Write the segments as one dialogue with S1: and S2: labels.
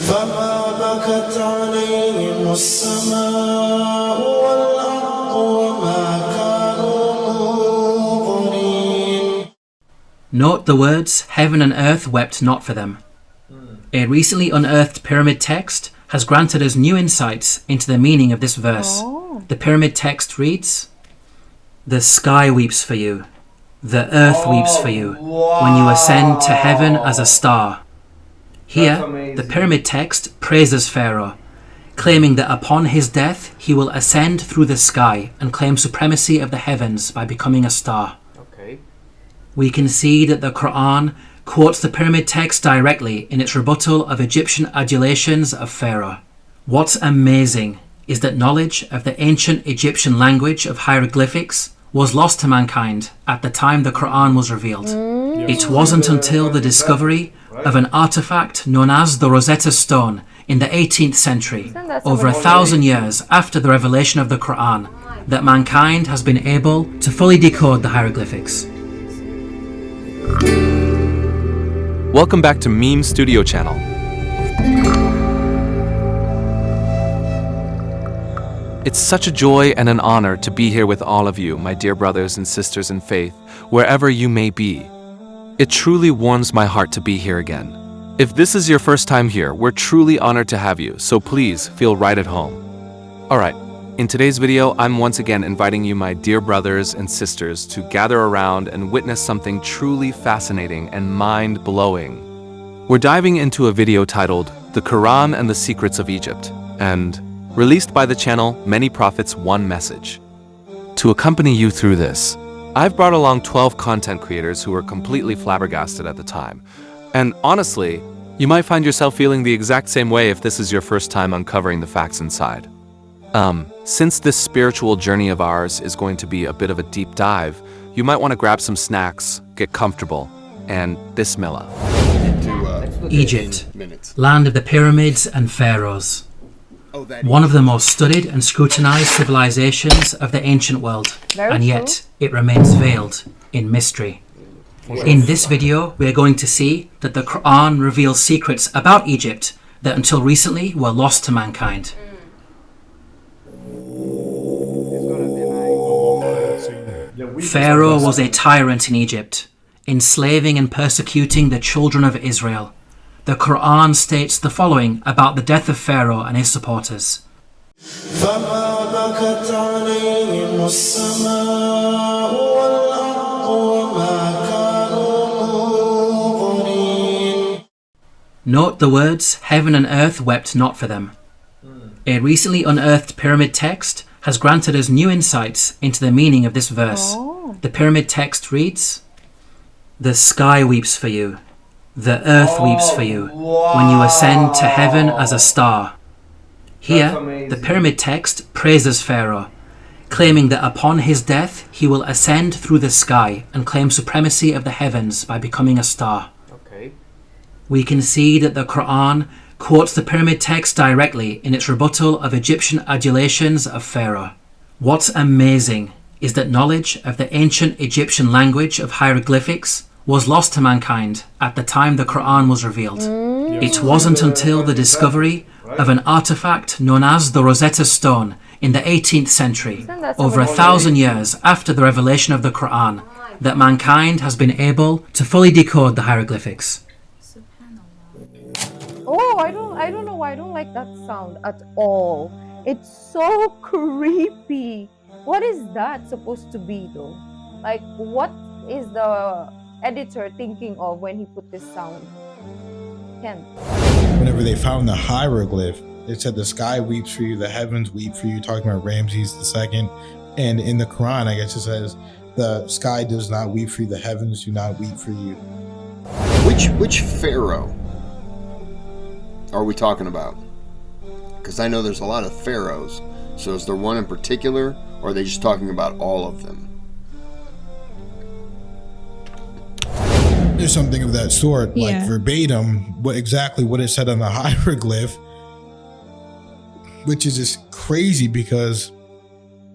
S1: فما بكت عليهم السماء والأرض وما كانوا منظرين.
S2: Note the words, heaven and earth wept not for them. A recently unearthed pyramid text has granted us new insights into the meaning of this verse. The pyramid text reads, "The sky weeps for you, the earth weeps for you, when you ascend to heaven as a star." Here, the pyramid text praises Pharaoh, claiming that upon his death he will ascend through the sky and claim supremacy of the heavens by becoming a star. We can see that the Qur'an quotes the pyramid text directly in its rebuttal of Egyptian adulations of Pharaoh. What's amazing is that knowledge of the ancient Egyptian language of hieroglyphics was lost to mankind at the time the Qur'an was revealed. It wasn't until the discovery of an artifact known as the Rosetta Stone in the 18th century, over 1,000 years after the revelation of the Qur'an, that mankind has been able to fully decode the hieroglyphics.
S3: Welcome back to Meem Studio Channel. It's such a joy and an honor to be here with all of you, my dear brothers and sisters in faith, wherever you may be. It truly warms my heart to be here again. If this is your first time here, we're truly honored to have you, so please feel right at home. Alright, in today's video, I'm once again inviting you, my dear brothers and sisters, to gather around and witness something truly fascinating and mind-blowing. We're diving into a video titled, The Qur'an and the Secrets of Egypt, and released by the channel ManyProphetsOneMessage. To accompany you through this, I've brought along 12 content creators who were completely flabbergasted at the time. And honestly, you might find yourself feeling the exact same way if this is your first time uncovering the facts inside. Since this spiritual journey of ours is going to be a bit of a deep dive, you might want to grab some snacks, get comfortable, and Bismillah.
S2: Egypt, land of the pyramids and pharaohs. One of the most studied and scrutinized civilizations of the ancient world, and yet it remains veiled in mystery. In this video, we are going to see that the Qur'an reveals secrets about Egypt that until recently were lost to mankind. Pharaoh was a tyrant in Egypt, enslaving and persecuting the children of Israel. The Qur'an states the following about the death of Pharaoh and his supporters.
S1: فما بكت عليهم السماء والأرض وما كانوا منظرين.
S2: Note the words, heaven and earth wept not for them. A recently unearthed pyramid text has granted us new insights into the meaning of this verse. The pyramid text reads, "The sky weeps for you, the earth weeps for you, when you ascend to heaven as a star." Here, the pyramid text praises Pharaoh, claiming that upon his death he will ascend through the sky and claim supremacy of the heavens by becoming a star. We can see that the Qur'an quotes the pyramid text directly in its rebuttal of Egyptian adulations of Pharaoh. What's amazing is that knowledge of the ancient Egyptian language of hieroglyphics was lost to mankind at the time the Qur'an was revealed. It wasn't until the discovery of an artifact known as the Rosetta Stone in the 18th century, over 1,000 years after the revelation of the Qur'an, that mankind has been able to fully decode the hieroglyphics.
S4: Oh, I don't know why I don't like that sound at all. It's so creepy. What is that supposed to be though? Like, what is the editor thinking of when he put this sound? Ken.
S5: Whenever they found the hieroglyph, it said the sky weeps for you, the heavens weep for you, talking about Ramses II. And in the Quran, I guess it says, the sky does not weep for you, the heavens do not weep for you.
S6: Which pharaoh are we talking about? Because I know there's a lot of pharaohs. So is there one in particular, or are they just talking about all of them?
S5: There's something of that sort, like verbatim, exactly what it said on the hieroglyph, which is just crazy because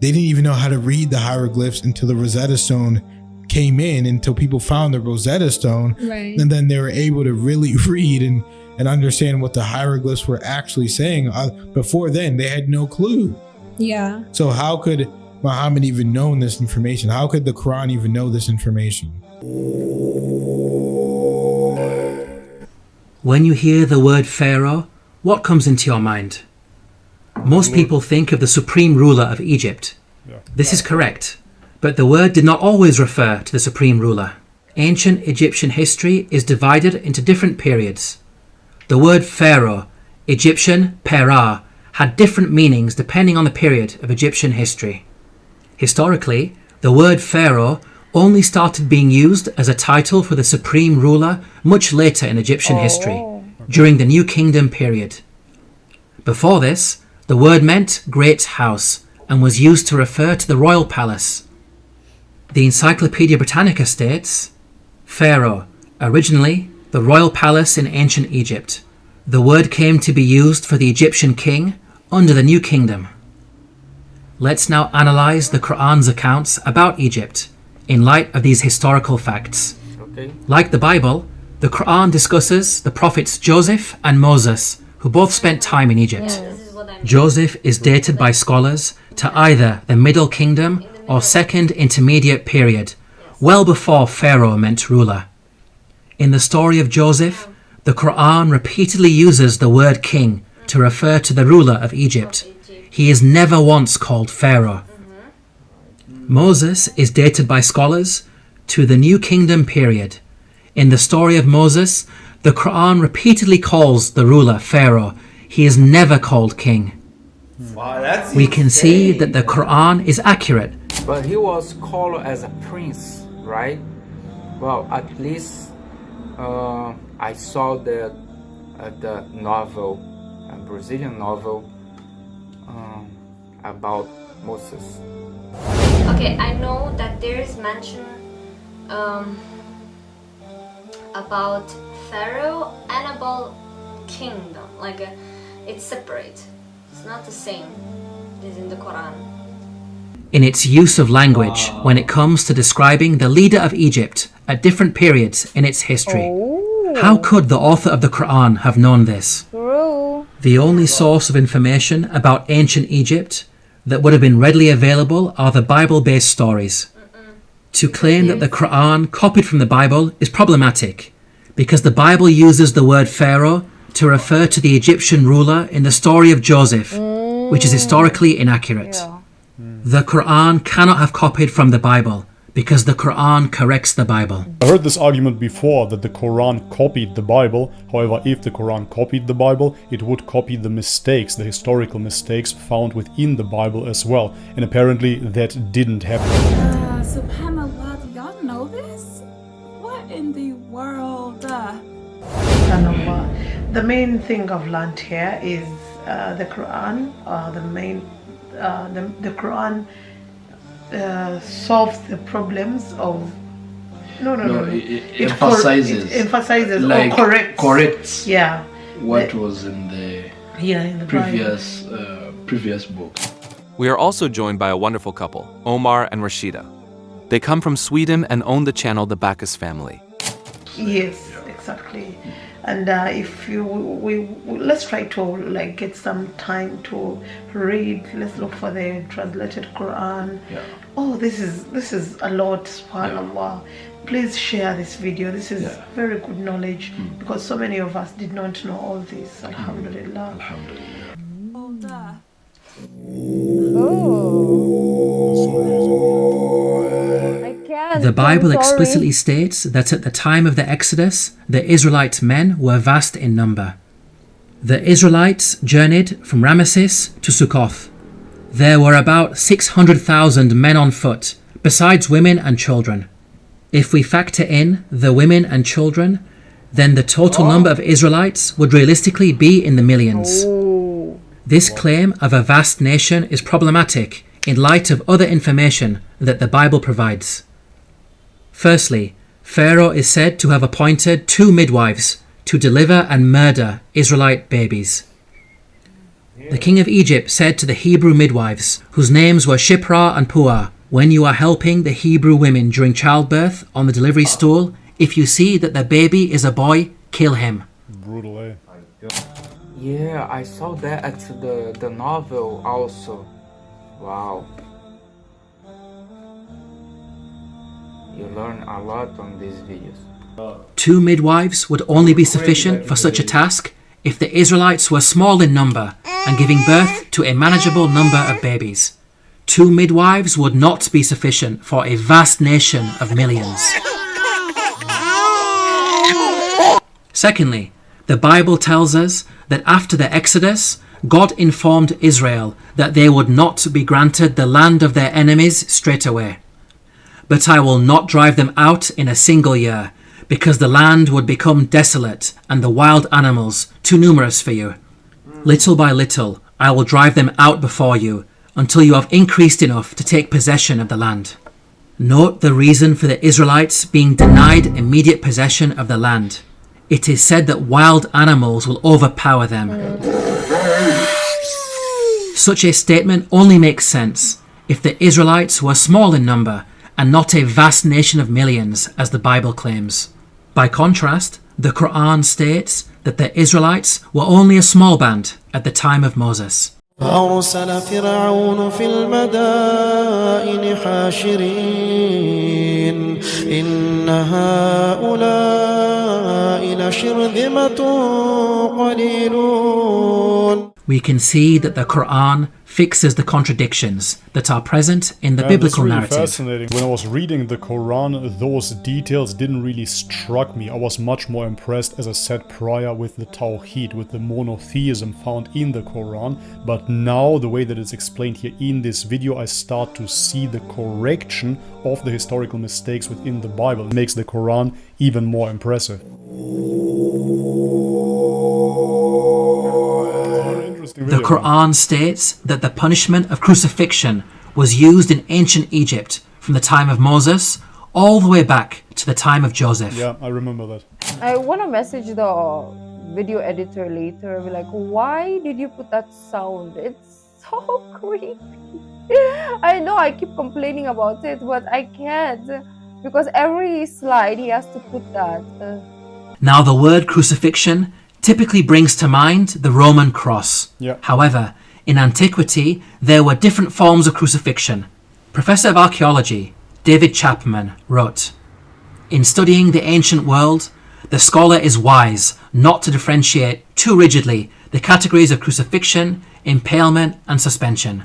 S5: they didn't even know how to read the hieroglyphs until the Rosetta Stone came in, until people found the Rosetta Stone, and then they were able to really read and and understand what the hieroglyphs were actually saying. Before then, they had no clue.
S7: Yeah.
S5: So how could Muhammad even know this information? How could the Quran even know this information?
S2: When you hear the word Pharaoh, what comes into your mind? Most people think of the supreme ruler of Egypt. This is correct, but the word did not always refer to the supreme ruler. Ancient Egyptian history is divided into different periods. The word Pharaoh, Egyptian Pera, had different meanings depending on the period of Egyptian history. Historically, the word Pharaoh only started being used as a title for the supreme ruler much later in Egyptian history, during the New Kingdom period. Before this, the word meant great house and was used to refer to the royal palace. The Encyclopedia Britannica states, Pharaoh, originally the royal palace in ancient Egypt. The word came to be used for the Egyptian king under the New Kingdom. Let's now analyze the Qur'an's accounts about Egypt in light of these historical facts. Like the Bible, the Qur'an discusses the prophets Joseph and Moses, who both spent time in Egypt. Joseph is dated by scholars to either the Middle Kingdom or Second Intermediate period, well before Pharaoh meant ruler. In the story of Joseph, the Qur'an repeatedly uses the word king to refer to the ruler of Egypt. He is never once called Pharaoh. Moses is dated by scholars to the New Kingdom period. In the story of Moses, the Qur'an repeatedly calls the ruler Pharaoh. He is never called king.
S8: Wow,
S2: We can see that the Qur'an is accurate.
S8: But he was called as a prince, right? Well, at least I saw the novel, a Brazilian novel about Moses.
S9: Okay, I know that there is mention about Pharaoh and about kingdom, like it's separate. It's not the same as in the Quran.
S2: In its use of language when it comes to describing the leader of Egypt at different periods in its history. How could the author of the Qur'an have known this?
S4: True.
S2: The only source of information about ancient Egypt that would have been readily available are the Bible-based stories. To claim that the Qur'an copied from the Bible is problematic because the Bible uses the word Pharaoh to refer to the Egyptian ruler in the story of Joseph, which is historically inaccurate. The Qur'an cannot have copied from the Bible because the Qur'an corrects the Bible.
S10: I heard this argument before that the Quran copied the Bible. However, if the Quran copied the Bible, it would copy the mistakes, the historical mistakes found within the Bible as well. And apparently that didn't happen.
S7: Subhanallah, do y'all know this? What in the world?
S11: Subhanallah. The main thing I've learned here is the Quran. The Quran solves the problems of. No.
S12: It emphasizes
S11: like, or
S12: corrects.
S11: Yeah.
S12: What was in the previous book.
S3: We are also joined by a wonderful couple, Omar and Rashida. They come from Sweden and own the channel The BAKIS Family.
S11: Yes, exactly. And if let's try to like get some time to read. Let's look for the translated Quran.
S12: Yeah.
S11: Oh, this is a lot, subhanallah. Please share this video. This is very good knowledge because so many of us did not know all this. Alhamdulillah.
S7: Alhamdulillah.
S2: The Bible explicitly states that at the time of the Exodus, the Israelite men were vast in number. The Israelites journeyed from Ramesses to Sukkoth. There were about 600,000 men on foot, besides women and children. If we factor in the women and children, then the total number of Israelites would realistically be in the millions. This claim of a vast nation is problematic in light of other information that the Bible provides. Firstly, Pharaoh is said to have appointed 2 midwives to deliver and murder Israelite babies. The king of Egypt said to the Hebrew midwives, whose names were Shipra and Puah, when you are helping the Hebrew women during childbirth on the delivery stool, if you see that the baby is a boy, kill him.
S10: Brutal, eh?
S8: Yeah, I saw that at the novel also. Wow. You learn a lot on these videos.
S2: 2 midwives would only be sufficient for such a task if the Israelites were small in number and giving birth to a manageable number of babies. 2 midwives would not be sufficient for a vast nation of millions. Secondly, the Bible tells us that after the Exodus, God informed Israel that they would not be granted the land of their enemies straight away. But I will not drive them out in a single year, because the land would become desolate and the wild animals too numerous for you. Little by little, I will drive them out before you, until you have increased enough to take possession of the land. Note the reason for the Israelites being denied immediate possession of the land. It is said that wild animals will overpower them. Such a statement only makes sense if the Israelites were small in number and not a vast nation of millions, as the Bible claims. By contrast, the Qur'an states that the Israelites were only a small band at the time of Moses.
S1: فأرسل فرعون في المدائن حاشرين إن هؤلاء لشرذمة قليلون.
S2: We can see that the Qur'an fixes the contradictions that are present in the biblical
S10: really
S2: narrative.
S10: Fascinating. When I was reading the Quran, those details didn't really struck me. I was much more impressed, as I said prior, with the Tawheed, with the monotheism found in the Quran. But now, the way that it's explained here in this video, I start to see the correction of the historical mistakes within the Bible. It makes the Quran even more impressive.
S2: The Qur'an states that the punishment of crucifixion was used in ancient Egypt from the time of Moses all the way back to the time of Joseph.
S10: Yeah, I remember that.
S4: I want to message the video editor later. Be like, why did you put that sound? It's so creepy. I know I keep complaining about it, but I can't, because every slide he has to put that.
S2: Now, the word crucifixion typically brings to mind the Roman cross.
S10: Yeah.
S2: However, in antiquity, there were different forms of crucifixion. Professor of Archaeology David Chapman wrote, "In studying the ancient world, the scholar is wise not to differentiate too rigidly the categories of crucifixion, impalement, and suspension.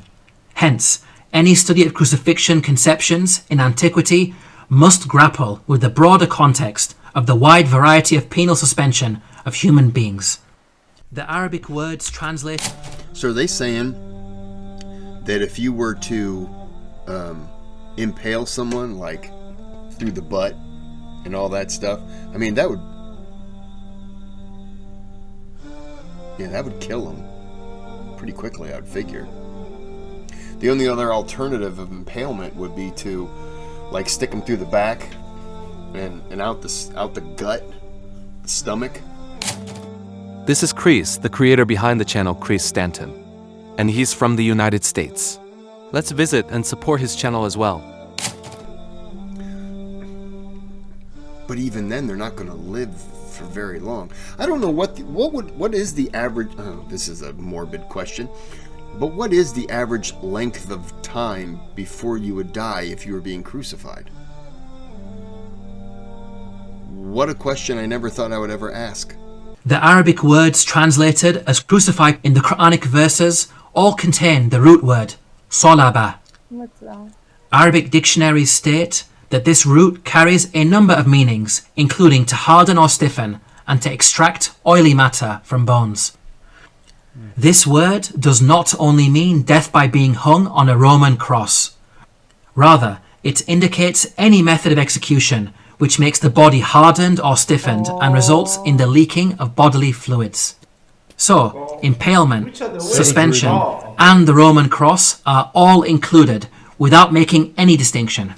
S2: Hence, any study of crucifixion conceptions in antiquity must grapple with the broader context of the wide variety of penal suspension of human beings." The Arabic words translate...
S6: So are they saying that if you were to impale someone, like through the butt and all that stuff, I mean, that would kill them pretty quickly, I'd figure. The only other alternative of impalement would be to, like, stick them through the back and out the gut, the stomach.
S3: This is Kris, the creator behind the channel Kris Stanton, and he's from the United States. Let's visit and support his channel as well.
S6: But even then, they're not going to live for very long. I don't know what is the average. Oh, this is a morbid question, but what is the average length of time before you would die if you were being crucified? What a question I never thought I would ever ask.
S2: The Arabic words translated as crucified in the Quranic verses all contain the root word salaba.
S4: What's that?
S2: Arabic dictionaries state that this root carries a number of meanings, including to harden or stiffen and to extract oily matter from bones. This word does not only mean death by being hung on a Roman cross. Rather, it indicates any method of execution which makes the body hardened or stiffened and results in the leaking of bodily fluids. So, impalement, suspension, and the Roman cross are all included without making any distinction.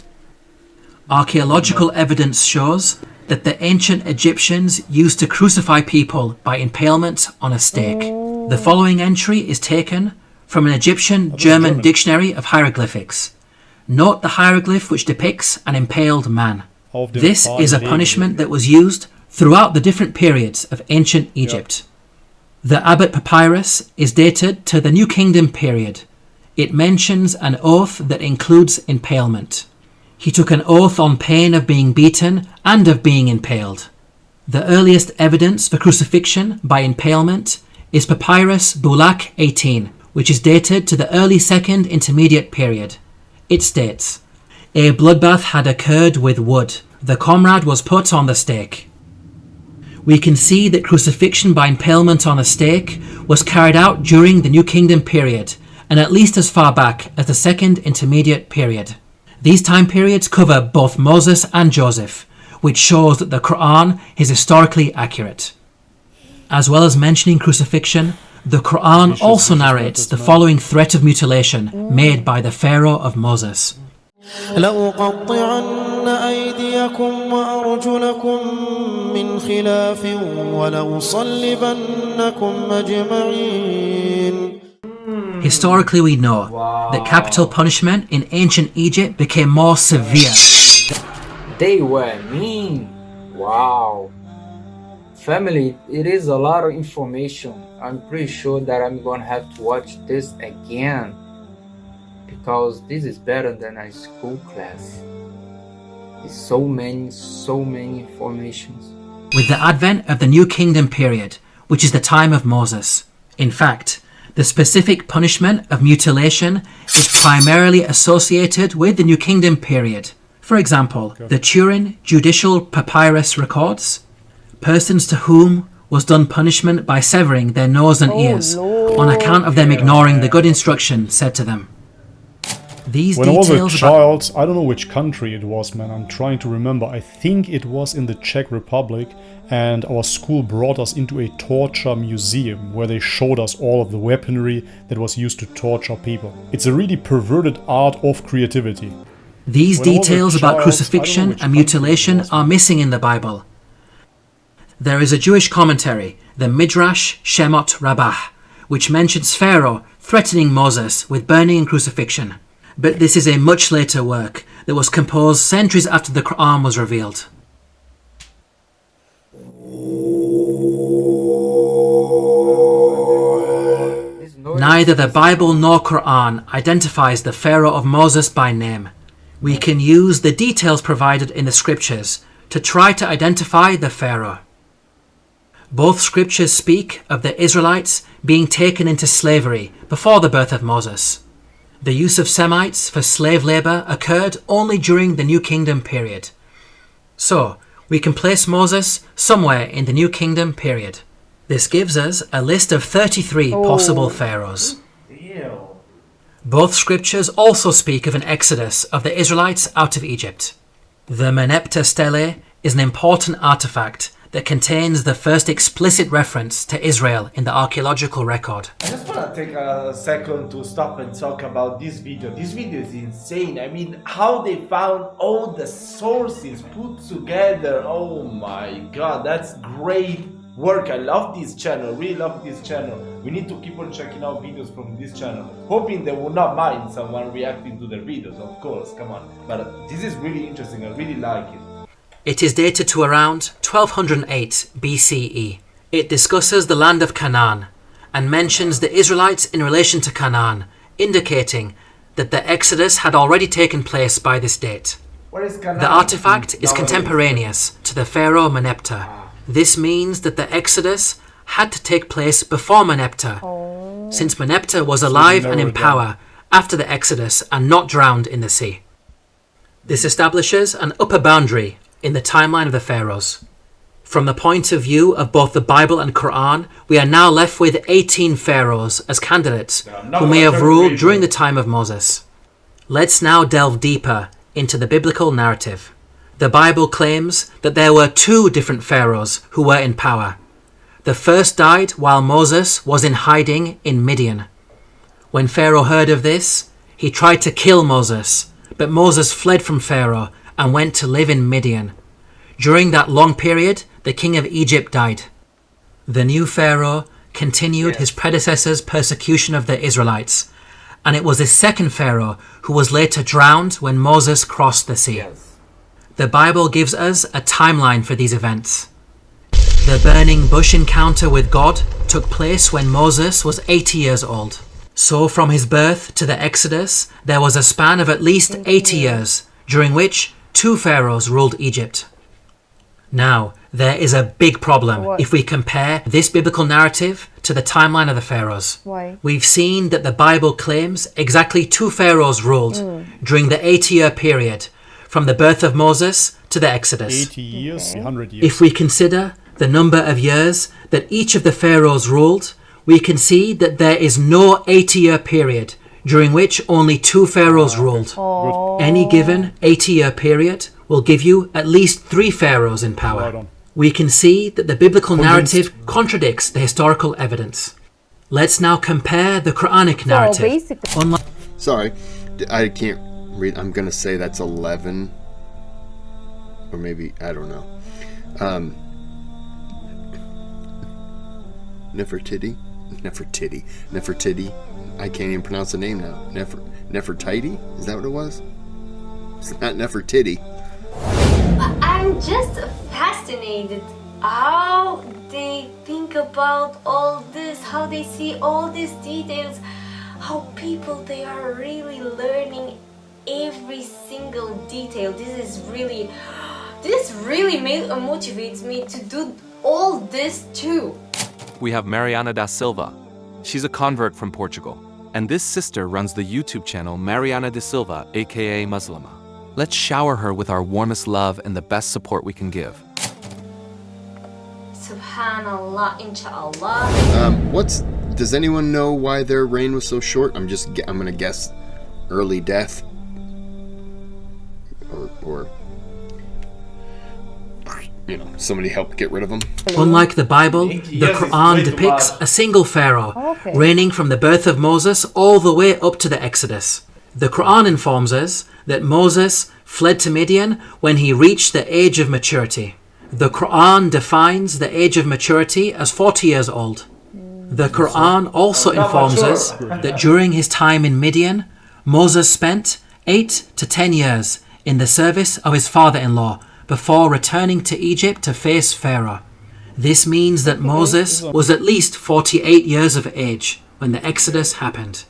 S2: Archaeological evidence shows that the ancient Egyptians used to crucify people by impalement on a stake. The following entry is taken from an Egyptian German dictionary of hieroglyphics. Note the hieroglyph which depicts an impaled man. This is a punishment that was used throughout the different periods of ancient Egypt. The Abbot Papyrus is dated to the New Kingdom period. It mentions an oath that includes impalement. He took an oath on pain of being beaten and of being impaled. The earliest evidence for crucifixion by impalement is Papyrus Bulaq 18, which is dated to the early Second Intermediate period. It states, "A bloodbath had occurred with wood. The comrade was put on the stake." We can see that crucifixion by impalement on a stake was carried out during the New Kingdom period, and at least as far back as the Second Intermediate period. These time periods cover both Moses and Joseph, which shows that the Qur'an is historically accurate. As well as mentioning crucifixion, the Qur'an also narrates the following threat of mutilation made by the Pharaoh of Moses.
S1: لأقطعن أيديكم وأرجلكم من خلاف ولأصلبنكم أجمعين.
S2: Historically, we know that capital punishment in ancient Egypt became more severe.
S8: They were mean. Wow. Family, it is a lot of information. I'm pretty sure that I'm gonna have to watch this again, because this is better than a school class. There's so many informations.
S2: With the advent of the New Kingdom period, which is the time of Moses. In fact, the specific punishment of mutilation is primarily associated with the New Kingdom period. For example, the Turin Judicial Papyrus records, persons to whom was done punishment by severing their nose and ears on account of them ignoring the good instruction said to them. These
S10: when I was a
S2: details
S10: child, I don't know which country it was, man, I'm trying to remember. I think it was in the Czech Republic, and our school brought us into a torture museum where they showed us all of the weaponry that was used to torture people. It's a really perverted art of creativity.
S2: These details about crucifixion and mutilation are missing in the Bible. There is a Jewish commentary, the Midrash Shemot Rabbah, which mentions Pharaoh threatening Moses with burning and crucifixion. But this is a much later work that was composed centuries after the Qur'an was revealed. Neither the Bible nor Qur'an identifies the Pharaoh of Moses by name. We can use the details provided in the scriptures to try to identify the Pharaoh. Both scriptures speak of the Israelites being taken into slavery before the birth of Moses. The use of Semites for slave labor occurred only during the New Kingdom period. So, we can place Moses somewhere in the New Kingdom period. This gives us a list of 33 possible pharaohs. Both scriptures also speak of an exodus of the Israelites out of Egypt. The Merneptah stele is an important artifact that contains the first explicit reference to Israel in the archaeological record.
S13: I just want to take a second to stop and talk about this video. This video is insane. I mean, how they found all the sources put together. Oh my god, that's great work. I love this channel, really love this channel. We need to keep on checking out videos from this channel, hoping they will not mind someone reacting to their videos, of course, come on. But this is really interesting, I really like it.
S2: It is dated to around 1208 BCE. It discusses the land of Canaan and mentions the Israelites in relation to Canaan, indicating that the Exodus had already taken place by this date.
S13: What is Canaan?
S2: The artifact is contemporaneous to the pharaoh Merneptah. This means that the Exodus had to take place before Merneptah, since Merneptah was alive and in power after the Exodus and not drowned in the sea. This establishes an upper boundary in the timeline of the pharaohs. From the point of view of both the Bible and Qur'an, we are now left with 18 pharaohs as candidates who may have ruled during the time of Moses. Let's now delve deeper into the biblical narrative. The Bible claims that there were 2 different pharaohs who were in power. The first died while Moses was in hiding in Midian. When Pharaoh heard of this, he tried to kill Moses, but Moses fled from Pharaoh and went to live in Midian. During that long period, the king of Egypt died. The new Pharaoh continued his predecessor's persecution of the Israelites, and it was this second Pharaoh who was later drowned when Moses crossed the sea. The Bible gives us a timeline for these events. The burning bush encounter with God took place when Moses was 80 years old. So from his birth to the Exodus, there was a span of at least 80 years, during which 2 pharaohs ruled Egypt. Now, there is a big problem if we compare this biblical narrative to the timeline of the pharaohs.
S4: Why?
S2: We've seen that the Bible claims exactly 2 pharaohs ruled during the 80-year period, from the birth of Moses to the Exodus.
S10: 80 years, 100 years.
S2: If we consider the number of years that each of the pharaohs ruled, we can see that there is no 80-year period during which only 2 pharaohs ruled. Any given 80-year period will give you at least 3 pharaohs in power. We can see that the biblical narrative contradicts the historical evidence. Let's now compare the Quranic narrative.
S6: Sorry, I can't read. I'm gonna say that's 11, or maybe I don't know. Nefertiti. I can't even pronounce the name now. Nefertiti? Is that what it was? It's not Nefertiti.
S9: I'm just fascinated how they think about all this, how they see all these details, how people, they are really learning every single detail. This really motivates me to do all this too.
S3: We have Mariana da Silva. She's a convert from Portugal. And this sister runs the YouTube channel Mariana da Silva, aka Muslimah. Let's shower her with our warmest love and the best support we can give.
S9: Subhanallah, inshallah.
S6: Does anyone know why their reign was so short? I'm gonna guess early death. Or somebody helped get rid of them.
S2: Unlike the Bible, the Qur'an depicts a single pharaoh reigning from the birth of Moses all the way up to the Exodus. The Qur'an informs us that Moses fled to Midian when he reached the age of maturity. The Qur'an defines the age of maturity as 40 years old. The Qur'an also informs us that during his time in Midian, Moses spent 8 to 10 years in the service of his father-in-law before returning to Egypt to face Pharaoh. This means that Moses was at least 48 years of age when the Exodus happened.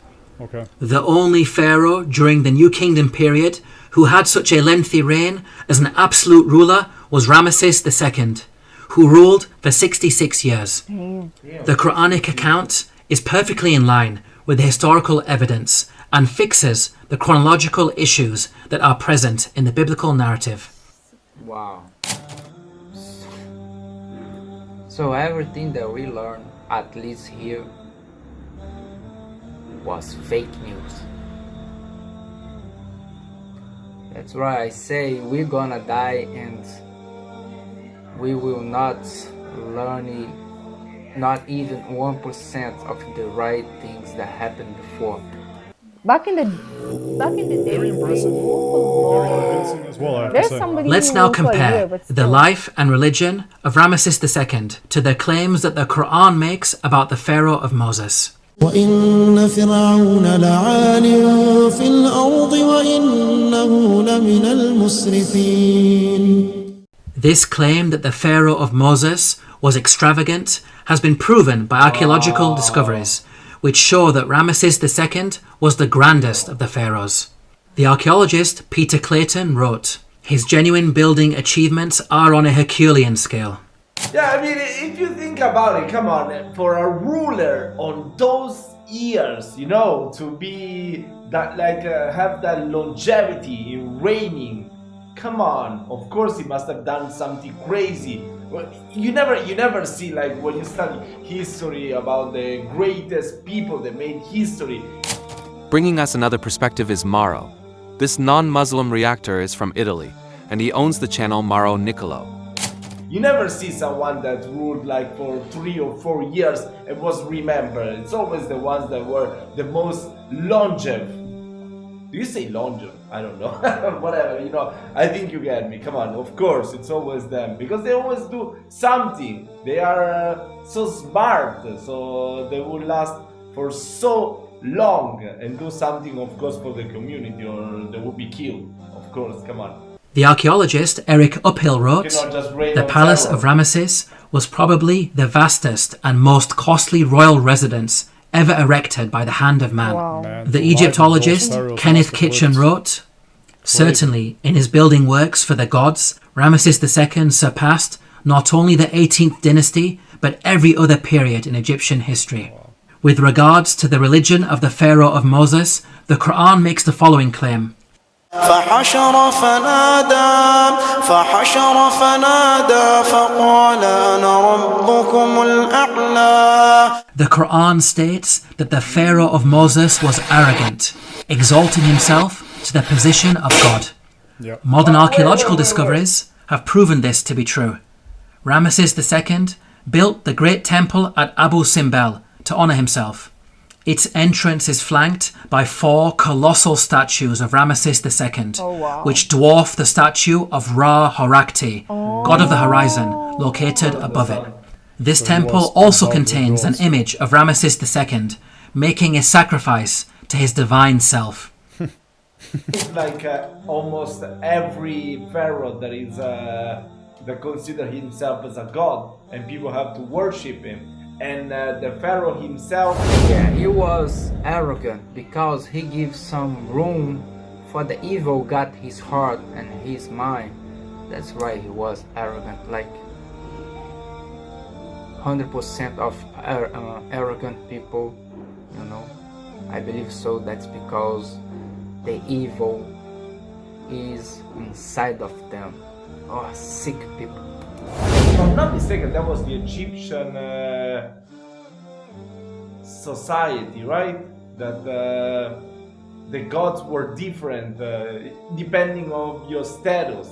S2: The only pharaoh during the New Kingdom period who had such a lengthy reign as an absolute ruler was Ramesses II, who ruled for 66 years. The Quranic account is perfectly in line with the historical evidence and fixes the chronological issues that are present in the biblical narrative.
S8: Wow. So everything that we learned, at least here, was fake news. That's why I say we're gonna die and we will not learn not even 1% of the right things that happened before.
S4: Back in the day, there's somebody.
S2: Let's now compare the life and religion of Ramesses II to the claims that the Quran makes about the Pharaoh of Moses.
S1: وَإِنَّ فِرْعَوْنَ لَعَالٍ فِي الْأَرْضِ وَإِنَّهُ لَمِنَ الْمُسْرِفِينَ.
S2: This claim that the Pharaoh of Moses was extravagant has been proven by archaeological discoveries, which show that Ramesses II was the grandest of the pharaohs. The archaeologist Peter Clayton wrote, "His genuine building achievements are on a Herculean scale."
S13: Yeah, I mean, if you think about it, come on, for a ruler on those years, to be that, have that longevity in reigning, come on, of course he must have done something crazy. You never see, when you study history, about the greatest people that made history.
S3: Bringing us another perspective is Mauro. This non-Muslim reactor is from Italy, and he owns the channel Mauro Nicolo.
S13: You never see someone that ruled for 3 or 4 years and was remembered. It's always the ones that were the most longevity. Do you say longevity? I don't know. Whatever, I think you get me. Come on, of course, it's always them. Because they always do something. They are so smart, so they will last for so long and do something, of course, for the community, or they will be killed. Of course, come on.
S2: The archaeologist Eric Uphill wrote, "The palace of Ramesses was probably the vastest and most costly royal residence ever erected by the hand of man."
S4: Wow.
S2: The Egyptologist Kenneth Kitchen wrote, "Certainly, in his building works for the gods, Ramesses II surpassed not only the 18th dynasty, but every other period in Egyptian history." With regards to the religion of the Pharaoh of Moses, the Qur'an makes the following claim.
S1: فحشر فنادى فقال أنا ربكم الأعلى.
S2: The Qur'an states that the Pharaoh of Moses was arrogant, exalting himself to the position of God.
S10: Yep.
S2: Modern archaeological discoveries have proven this to be true. Ramesses II built the great temple at Abu Simbel to honor himself. Its entrance is flanked by 4 colossal statues of Ramesses II, which dwarf the statue of Ra Horakti, god of the horizon, located above it. This temple also contains an image of Ramesses II, making a sacrifice to his divine self.
S13: It's like almost every pharaoh that consider himself as a god, and people have to worship him. And the pharaoh himself,
S8: yeah, he was arrogant because he gives some room for the evil got his heart and his mind. That's why he was arrogant, like 100% of arrogant people, you know. I believe so. That's because the evil is inside of them. Oh, sick people.
S13: If I'm not mistaken, that was the Egyptian society, right? That the gods were different depending on your status.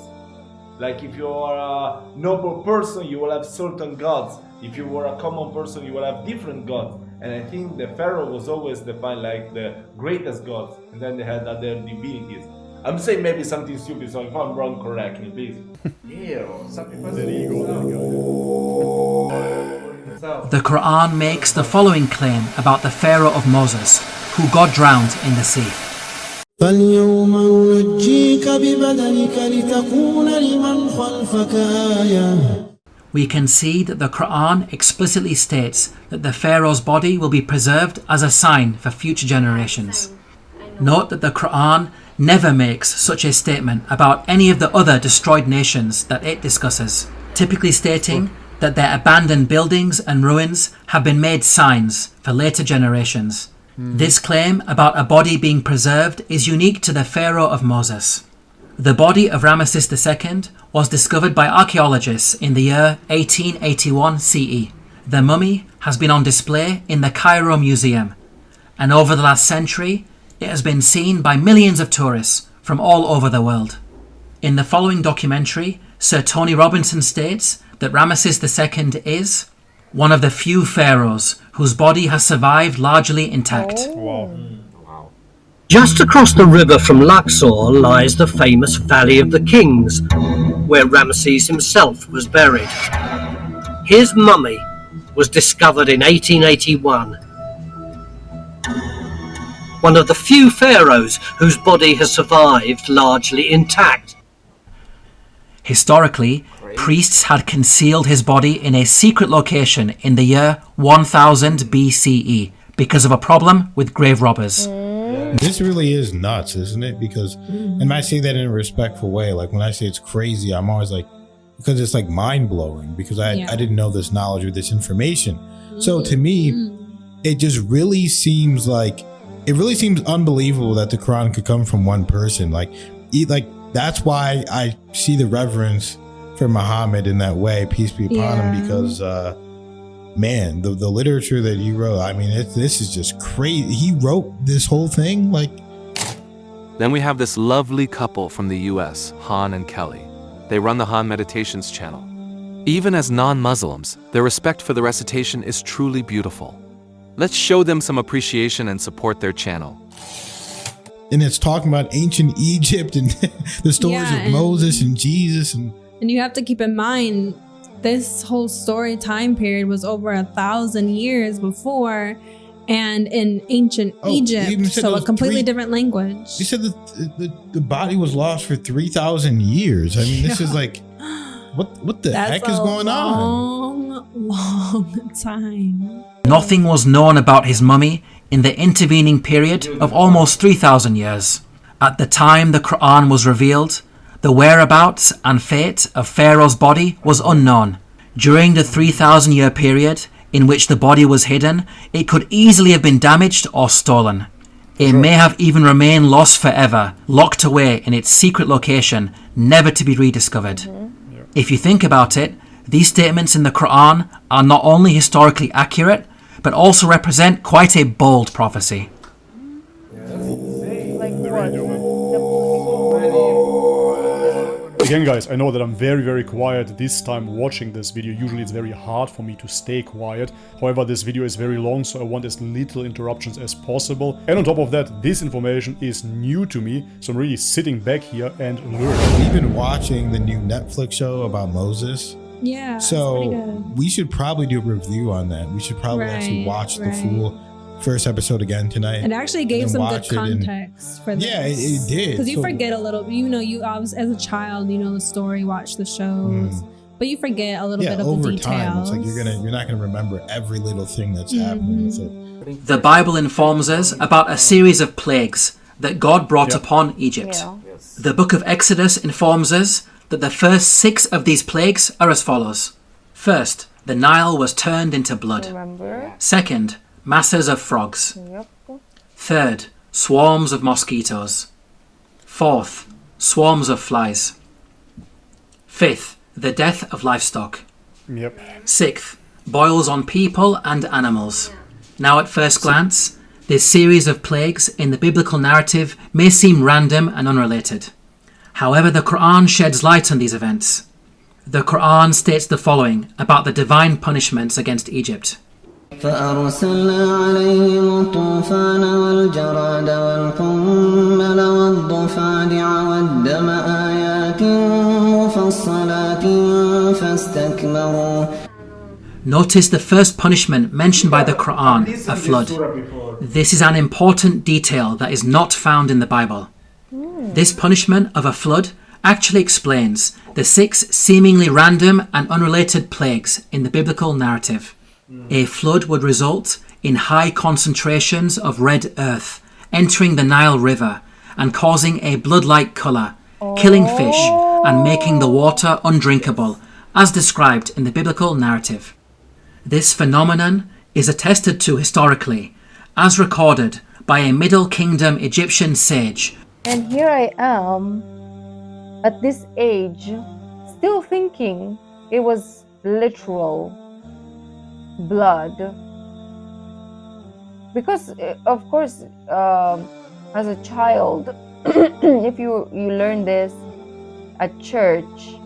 S13: Like if you are a noble person, you will have certain gods. If you were a common person, you will have different gods. And I think the pharaoh was always defined like the greatest gods, and then they had other divinities. I'm saying maybe something stupid, so if I'm wrong, correct me, please.
S2: The Qur'an makes the following claim about the Pharaoh of Moses, who God drowned in the sea.
S1: فاليوم ننجيك ببدنك لتكون لمن خلفك آية.
S2: We can see that the Qur'an explicitly states that the Pharaoh's body will be preserved as a sign for future generations. Note that the Qur'an never makes such a statement about any of the other destroyed nations that it discusses, typically stating that their abandoned buildings and ruins have been made signs for later generations. This claim about a body being preserved is unique to the Pharaoh of Moses. The body of Ramesses II was discovered by archaeologists in the year 1881 CE. The mummy has been on display in the Cairo Museum, and over the last century, it has been seen by millions of tourists from all over the world. In the following documentary, Sir Tony Robinson states that Ramesses II is one of the few pharaohs whose body has survived largely intact.
S14: Just across the river from Luxor lies the famous Valley of the Kings, where Ramesses himself was buried. His mummy was discovered in 1881. One of the few pharaohs whose body has survived largely intact.
S2: Historically, priests had concealed his body in a secret location in the year 1000 BCE because of a problem with grave robbers.
S5: This really is nuts, isn't it? Because, and I say that in a respectful way. Like when I say it's crazy, I'm always like, because it's like mind blowing because I didn't know this knowledge or this information. So to me, it just really seems like, it really seems unbelievable that the Quran could come from one person. Like that's why I see the reverence for Muhammad in that way, peace be upon him, because man, the literature that he wrote, I mean, this is just crazy. He wrote this whole thing, like.
S3: Then we have this lovely couple from the US, Han and Kelly. They run the Han Meditations channel. Even as non-Muslims, their respect for the recitation is truly beautiful. Let's show them some appreciation and support their channel.
S5: And it's talking about ancient Egypt and the stories of Moses and Jesus. And
S15: you have to keep in mind, this whole story time period was over 1,000 years before and in ancient Egypt, so a completely different language.
S5: You said that the body was lost for 3,000 years. I mean, this is like, what the heck is going on?
S15: Long time.
S2: Nothing was known about his mummy in the intervening period of almost 3,000 years. At the time the Qur'an was revealed, the whereabouts and fate of Pharaoh's body was unknown. During the 3,000-year period in which the body was hidden, it could easily have been damaged or stolen. It may have even remained lost forever, locked away in its secret location, never to be rediscovered. If you think about it, these statements in the Qur'an are not only historically accurate, but also represent quite a bold prophecy.
S10: Again guys, I know that I'm very quiet this time watching this video. Usually it's very hard for me to stay quiet. However, this video is very long, so I want as little interruptions as possible. And on top of that, this information is new to me, so I'm really sitting back here and learning.
S5: We've been watching the new Netflix show about Moses.
S15: Yeah.
S5: So we should probably do a review on that. We should probably actually watch the full first episode again tonight.
S15: It actually gave some good context for this.
S5: Yeah, it did.
S15: Because you forget a little, you as a child, you know the story, watch the shows, but you forget a little bit of the details.
S5: Time, it's like you're not gonna remember every little thing that's happening with it.
S2: The Bible informs us about a series of plagues that God brought upon Egypt. The book of Exodus informs us that the first 6 of these plagues are as follows. First, the Nile was turned into blood. Second, masses of frogs. Third, swarms of mosquitoes. Fourth, swarms of flies. Fifth, the death of livestock. Sixth, boils on people and animals. Now at first glance, this series of plagues in the biblical narrative may seem random and unrelated. However, the Qur'an sheds light on these events. The Qur'an states the following about the divine punishments against Egypt.
S16: فأرسلنا عليهم الطوفان والجراد والقمل والضفادع والدم آيات مفصلات فاستكبروا.
S2: Notice the first punishment mentioned by the Qur'an, a flood. This is an important detail that is not found in the Bible. This punishment of a flood actually explains the 6 seemingly random and unrelated plagues in the biblical narrative. A flood would result in high concentrations of red earth entering the Nile River and causing a blood-like colour, killing fish and making the water undrinkable, as described in the biblical narrative. This phenomenon is attested to historically, as recorded by a Middle Kingdom Egyptian sage.
S4: And here I am, at this age, still thinking it was literal blood. Because, of course, as a child, if you learn this at church,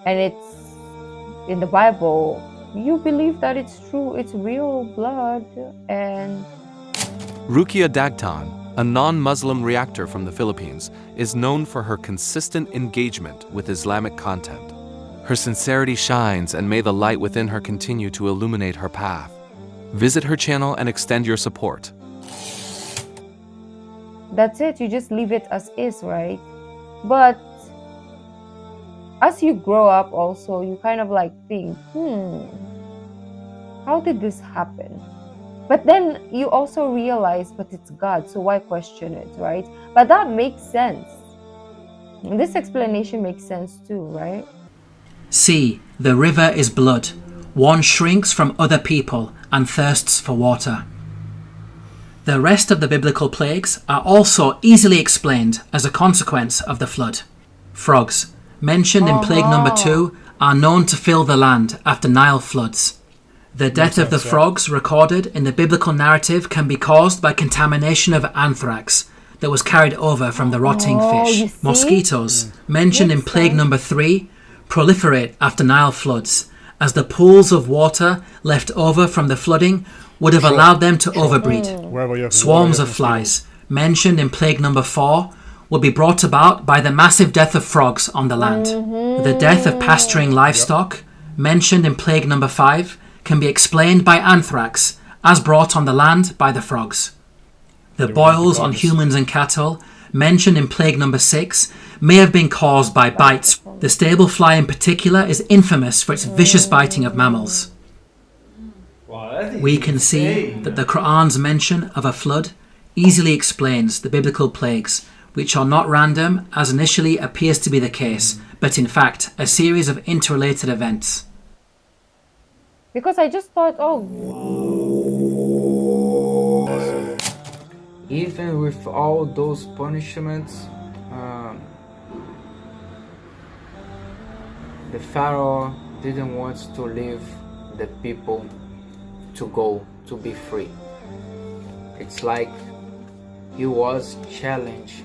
S4: and it's in the Bible, you believe that it's true, it's real blood. And
S3: Rukia Dagtan, a non-Muslim reactor from the Philippines, is known for her consistent engagement with Islamic content. Her sincerity shines, and may the light within her continue to illuminate her path. Visit her channel and extend your support.
S4: that's it, you just leave it as is, right? But as you grow up also, you kind of like think, how did this happen? But then you also realize, but it's God, so why question it, right? But that makes sense. This explanation makes sense too, right?
S2: See, the river is blood. One shrinks from other people and thirsts for water. The rest of the biblical plagues are also easily explained as a consequence of the flood. Frogs, mentioned in plague number 2, are known to fill the land after Nile floods. The death of the frogs recorded in the biblical narrative can be caused by contamination of anthrax that was carried over from the rotting fish. Mosquitoes, mentioned in plague number 3, proliferate after Nile floods, as the pools of water left over from the flooding would have allowed them to overbreed. Swarms of flies, mentioned in plague number 4, would be brought about by the massive death of frogs on the land. The death of pasturing livestock, mentioned in plague number 5, can be explained by anthrax, as brought on the land by the frogs. The boils on humans and cattle, mentioned in plague number 6, may have been caused by bites. The stable fly in particular is infamous for its vicious biting of mammals. We can see that the Qur'an's mention of a flood easily explains the biblical plagues, which are not random as initially appears to be the case, but in fact a series of interrelated events.
S4: Because I just thought,
S8: even with all those punishments, the Pharaoh didn't want to leave the people to go to be free. It's like he was challenging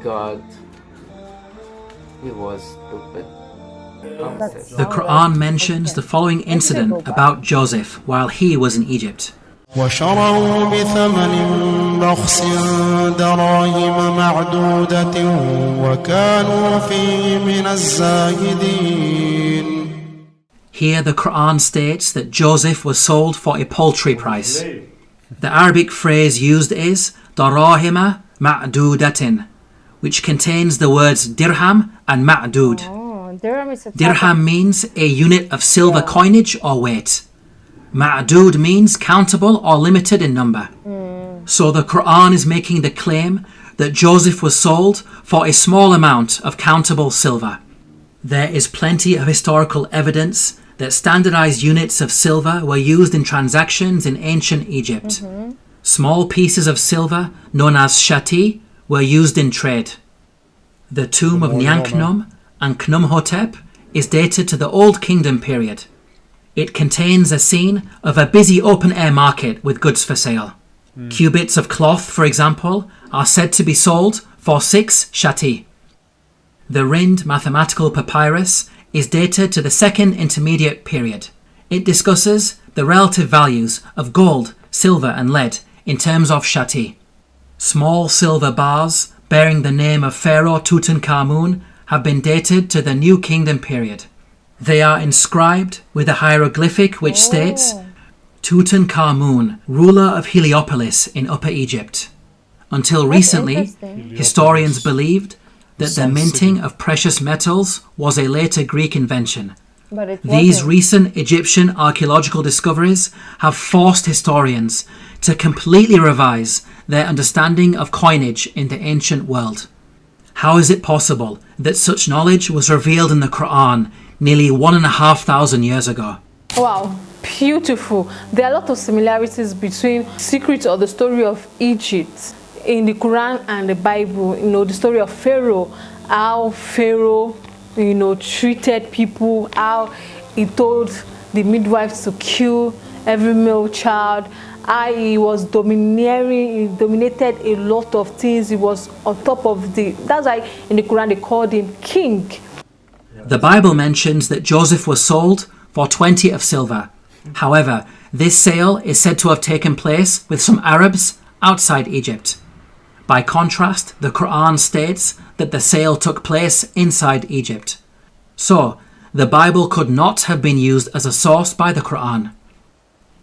S8: God. He was stupid.
S2: The Qur'an mentions the following incident about Joseph while he was in Egypt.
S1: وشروا بثمن بخس دراهم معدودة وكانوا فيه من الزاهدين.
S2: Here the Qur'an states that Joseph was sold for a paltry price. The Arabic phrase used is darahima ma'dudatin, which contains the words dirham and ma'dud. Dirham means a unit of silver coinage or weight. Ma'dud means countable or limited in number. So the Qur'an is making the claim that Joseph was sold for a small amount of countable silver. There is plenty of historical evidence that standardized units of silver were used in transactions in ancient Egypt. Small pieces of silver, known as shati, were used in trade. The tomb of Nyanknum and Khnumhotep is dated to the Old Kingdom period. It contains a scene of a busy open-air market with goods for sale. Cubits of cloth, for example, are said to be sold for 6 shati. The Rind mathematical papyrus is dated to the Second Intermediate period. It discusses the relative values of gold, silver and lead in terms of shati. Small silver bars bearing the name of Pharaoh Tutankhamun have been dated to the New Kingdom period. They are inscribed with a hieroglyphic which states Tutankhamun, ruler of Heliopolis in Upper Egypt. Until recently, historians believed that the minting of precious metals was a later Greek invention. These recent Egyptian archaeological discoveries have forced historians to completely revise their understanding of coinage in the ancient world. How is it possible that such knowledge was revealed in the Qur'an nearly 1,500 years ago?
S11: Wow, beautiful. There are a lot of similarities between secrets of the story of Egypt in the Quran and the Bible. You know, the story of Pharaoh, how Pharaoh, treated people, how he told the midwives to kill every male child, how he was domineering, he dominated a lot of things. He was on top of that's why in the Quran they called him king.
S2: The Bible mentions that Joseph was sold for 20 of silver. However, this sale is said to have taken place with some Arabs outside Egypt. By contrast, the Quran states that the sale took place inside Egypt. So, the Bible could not have been used as a source by the Quran.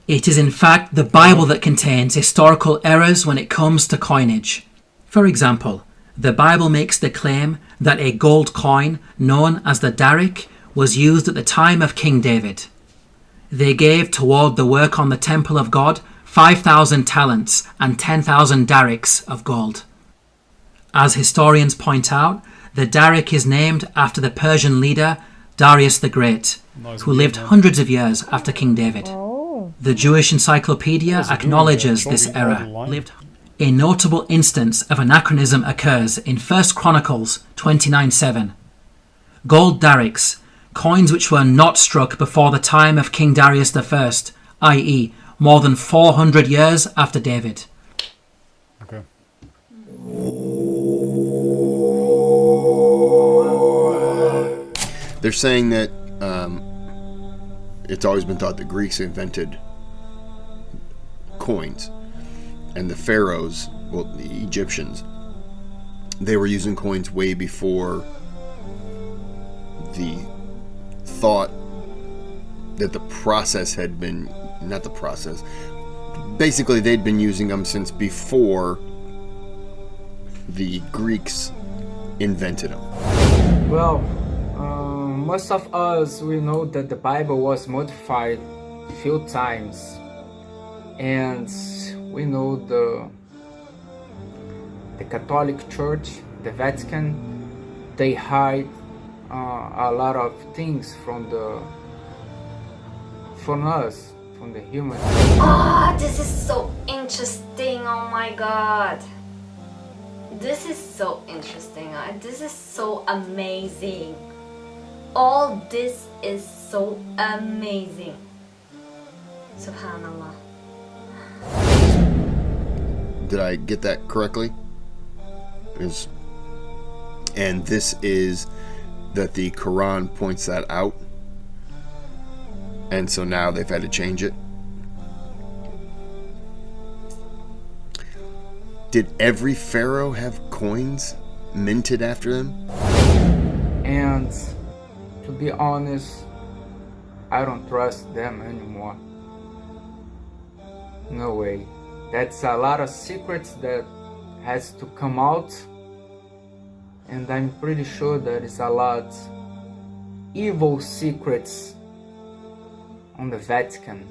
S2: It is in fact the Bible that contains historical errors when it comes to coinage. For example, the Bible makes the claim that a gold coin known as the darik was used at the time of King David. They gave toward the work on the temple of God 5,000 talents and 10,000 dariks of gold. As historians point out, the darik is named after the Persian leader Darius the Great, who lived hundreds of years after King David. The Jewish Encyclopedia acknowledges this error. A notable instance of anachronism occurs in 1 Chronicles 29:7. Gold dariks, coins which were not struck before the time of King Darius I, i.e. more than 400 years after David.
S10: Okay.
S6: They're saying that it's always been thought the Greeks invented coins, and the pharaohs, well, the Egyptians, they were using coins way before the thought that the process had been, not the process, basically they'd been using them since before the Greeks invented them.
S8: Well, most of us, we know that the Bible was modified a few times, and we know the Catholic Church, the Vatican, they hide a lot of things from us, from the humans.
S9: Oh, this is so interesting. Oh my god. This is so interesting. This is so amazing. All this is so amazing. Subhanallah.
S6: Did I get that correctly? And this is that the Quran points that out, and so now they've had to change it. Did every pharaoh have coins minted after them?
S8: And to be honest, I don't trust them anymore. No way. That's a lot of secrets that has to come out, and I'm pretty sure there is a lot evil secrets on the Vatican.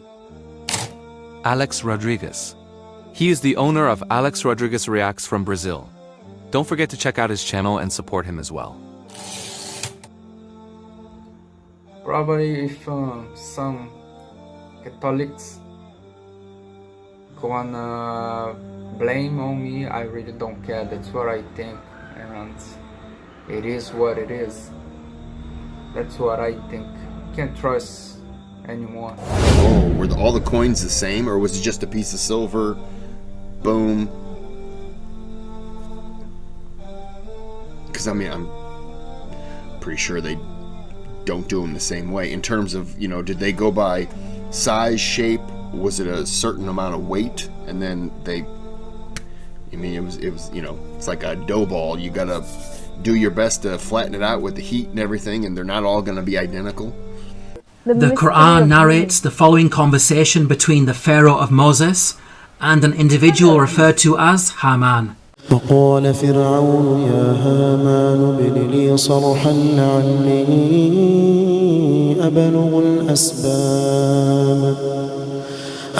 S3: Allex Rodrigues. He is the owner of Allex Rodrigues Reacts from Brazil. Don't forget to check out his channel and support him as well.
S8: Probably if some Catholics gonna blame on me, I really don't care. That's what I think, and it is what it is. That's what I think. Can't trust anymore.
S6: Oh, were all the coins the same, or was it just a piece of silver? Boom. Because I mean, I'm pretty sure they don't do them the same way. In terms of, you know, did they go by size, shape? Was it a certain amount of weight? And then they, I mean, it was, you know, it's like a dough ball. You gotta do your best to flatten it out with the heat and everything, and they're not all gonna be identical.
S2: The Qur'an narrates the following conversation between the Pharaoh of Moses and an individual referred to as Haman.
S1: وقال فرعون يا هامان ابن لي صرحا لعلي أبلغ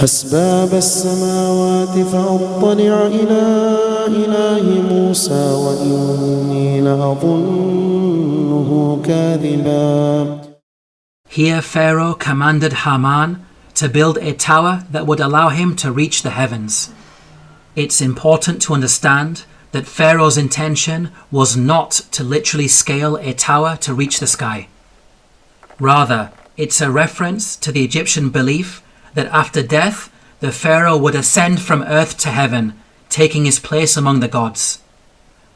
S1: أسباب السماوات فأطلع إلى إله موسى وإني لأظنه كاذبا.
S2: Here Pharaoh commanded Haman to build a tower that would allow him to reach the heavens. It's important to understand that Pharaoh's intention was not to literally scale a tower to reach the sky. Rather, it's a reference to the Egyptian belief that after death, the Pharaoh would ascend from earth to heaven, taking his place among the gods.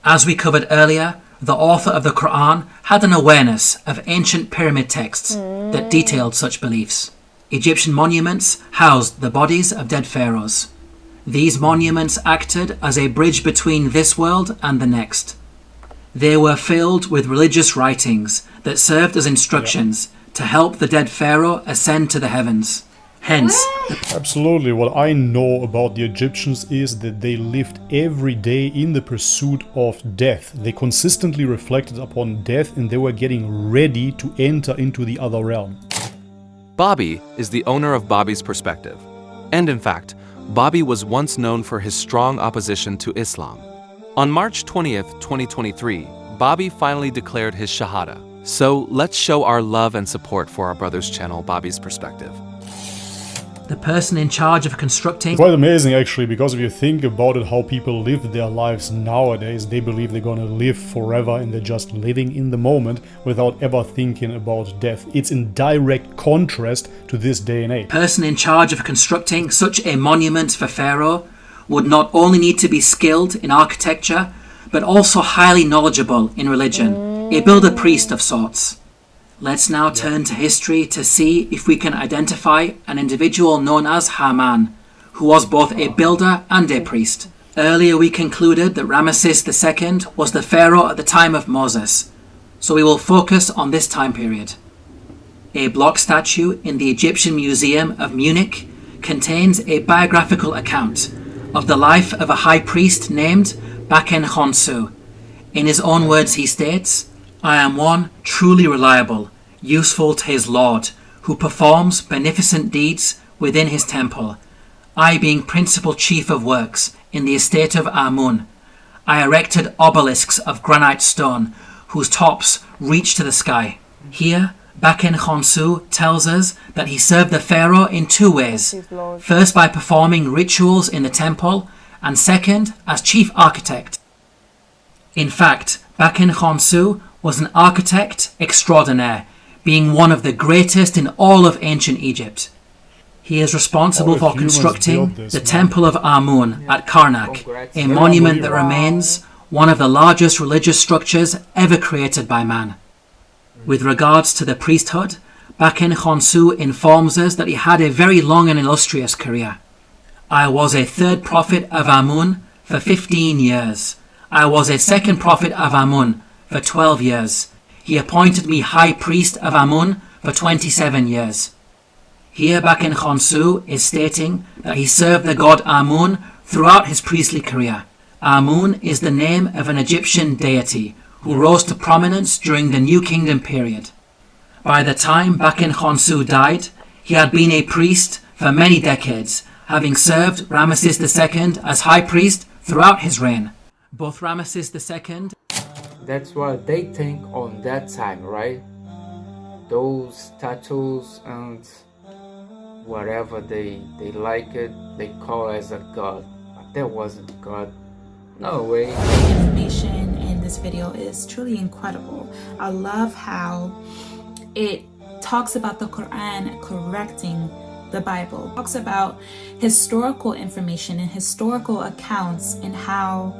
S2: As we covered earlier, the author of the Qur'an had an awareness of ancient pyramid texts that detailed such beliefs. Egyptian monuments housed the bodies of dead pharaohs. These monuments acted as a bridge between this world and the next. They were filled with religious writings that served as instructions to help the dead pharaoh ascend to the heavens. Hence,
S10: absolutely, what I know about the Egyptians is that they lived every day in the pursuit of death. They consistently reflected upon death, and they were getting ready to enter into the other realm.
S3: Bobby is the owner of Bobby's Perspective. And in fact, Bobby was once known for his strong opposition to Islam. On March 20th, 2023, Bobby finally declared his Shahada. So let's show our love and support for our brother's channel, Bobby's Perspective.
S2: the person in charge of constructing...
S10: Quite amazing actually, because if you think about it, how people live their lives nowadays, they believe they're gonna live forever and they're just living in the moment without ever thinking about death. It's in direct contrast to this day and age.
S2: The person in charge of constructing such a monument for Pharaoh would not only need to be skilled in architecture, but also highly knowledgeable in religion, a builder priest of sorts. Let's now turn to history to see if we can identify an individual known as Haman, who was both a builder and a priest. Earlier we concluded that Ramesses II was the pharaoh at the time of Moses, so we will focus on this time period. A block statue in the Egyptian Museum of Munich contains a biographical account of the life of a high priest named Baken Khonsu. In his own words he states, "I am one truly reliable, useful to his Lord, who performs beneficent deeds within his temple. I being principal chief of works in the estate of Amun, I erected obelisks of granite stone, whose tops reach to the sky." Here, Baken Khonsu tells us that he served the pharaoh in two ways. First, by performing rituals in the temple, and second, as chief architect. In fact, Baken Khonsu was an architect extraordinaire, being one of the greatest in all of ancient Egypt. He is responsible for constructing the Temple of Amun at Karnak, a monument that remains one of the largest religious structures ever created by man. With regards to the priesthood, Baken Khonsu informs us that he had a very long and illustrious career. "I was a third prophet of Amun for 15 years. I was a second prophet of Amun for 12 years. He appointed me high priest of Amun for 27 years. Here Baken Khonsu is stating that he served the god Amun throughout his priestly career. Amun is the name of an Egyptian deity who rose to prominence during the New Kingdom period. By the time Baken Khonsu died, he had been a priest for many decades, having served Ramesses II as high priest throughout his reign. Both Ramesses II...
S8: That's what they think on that time, right? Those tattoos and whatever they like it, they call as a god. But that wasn't God. No way.
S7: Information in this video is truly incredible. I love how it talks about the Qur'an correcting the Bible. It talks about historical information and historical accounts and how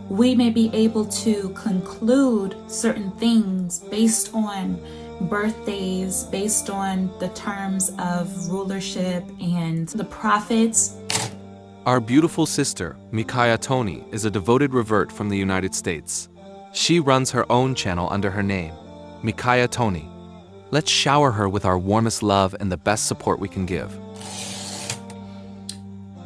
S7: we may be able to conclude certain things based on birthdays, based on the terms of rulership and the prophets.
S3: Our beautiful sister, Michaya Toni, is a devoted revert from the United States. She runs her own channel under her name, Michaya Toni. Let's shower her with our warmest love and the best support we can give.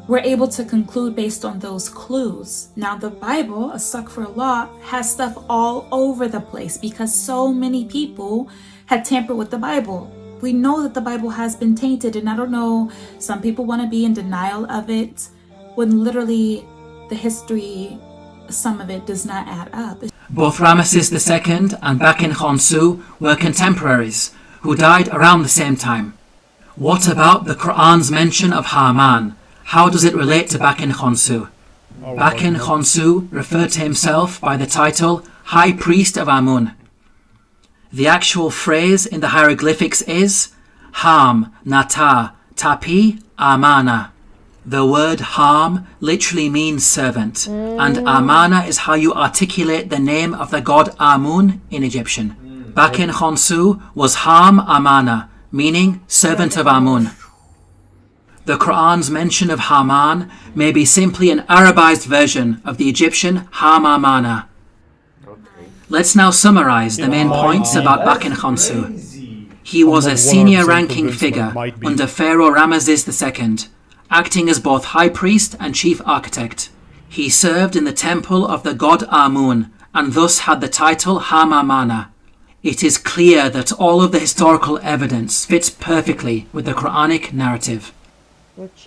S7: We're able to conclude based on those clues. Now the Bible, astaghfirullah, has stuff all over the place because so many people had tampered with the Bible. We know that the Bible has been tainted, and I don't know, some people want to be in denial of it when literally the history, some of it does not add up.
S2: Both Ramesses II and Baken Khonsu were contemporaries who died around the same time. What about the Qur'an's mention of Haman? How does it relate to Baken Khonsu? Baken Khonsu referred to himself by the title High Priest of Amun. The actual phrase in the hieroglyphics is Ham Nata Tapi Amana. The word Ham literally means servant, and Amana is how you articulate the name of the god Amun in Egyptian. Baken Khonsu was Ham Amana, meaning servant of Amun. The Qur'an's mention of Haman may be simply an Arabized version of the Egyptian Ham Amana. Let's now summarize the main points about Baken Khonsu. He was a senior ranking figure under Pharaoh Ramesses II, acting as both high priest and chief architect. He served in the temple of the god Amun and thus had the title Ham Amana. It is clear that all of the historical evidence fits perfectly with the Quranic narrative.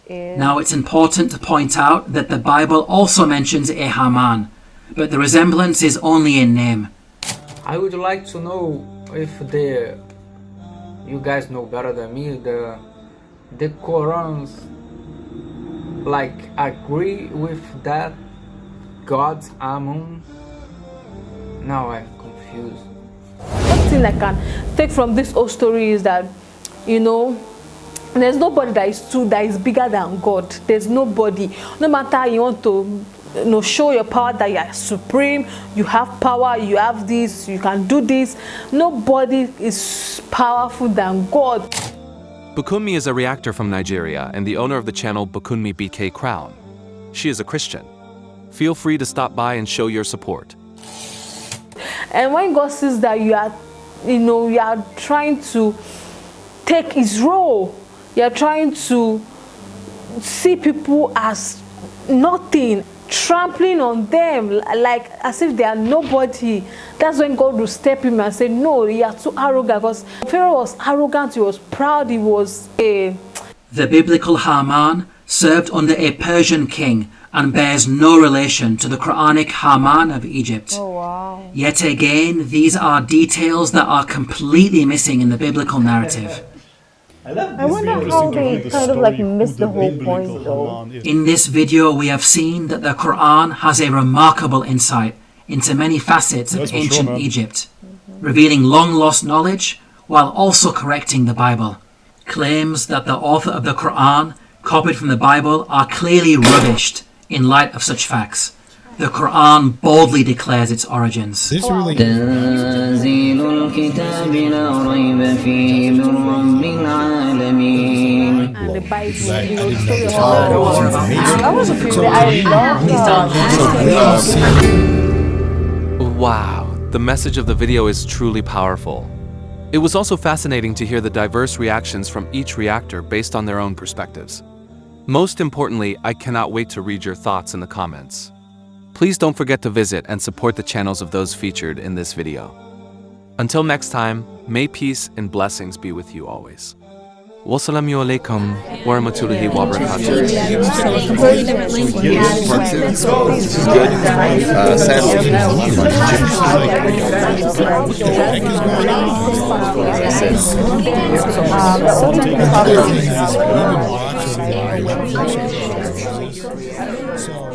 S2: Now it's important to point out that the Bible also mentions a Haman, but the resemblance is only in name.
S8: I would like to know if you guys know better than me, the Qur'ans like agree with that God's Amun. Now I'm confused.
S11: One thing I can take from this whole story is that, you know, there's nobody that is bigger than God. There's nobody. No matter how you want to, you know, show your power that you are supreme, you have power, you have this, you can do this. Nobody is powerful than God.
S3: Bukunmi is a reactor from Nigeria and the owner of the channel Bukunmi BK Crown. She is a Christian. Feel free to stop by and show your support.
S11: And when God sees that you are, you know, you are trying to take his role, you are trying to see people as nothing, trampling on them like as if they are nobody. That's when God will step in and say, no, you are too arrogant. Because Pharaoh was arrogant, he was proud, he was a...
S2: The biblical Haman served under a Persian king and bears no relation to the Quranic Haman of Egypt.
S4: Oh, wow.
S2: Yet again, these are details that are completely missing in the biblical narrative.
S4: I wonder how they kind of like missed the whole point though.
S2: In this video, we have seen that the Quran has a remarkable insight into many facets of ancient Egypt, revealing long-lost knowledge while also correcting the Bible. Claims that the author of the Quran copied from the Bible are clearly rubbished in light of such facts. The Quran boldly declares its origins.
S5: This really
S16: تنزيل الكتاب لا ريب فيه من رب العالمين.
S11: And the Bible, you know, the story of
S4: I was I love
S3: Wow, the message of the video is truly powerful. It was also fascinating to hear the diverse reactions from each reactor based on their own perspectives. Most importantly, I cannot wait to read your thoughts in the comments. Please don't forget to visit and support the channels of those featured in this video. Until next time, may peace and blessings be with you always. Wassalamu alaikum wa rahmatullahi wa barakatuh.
S5: So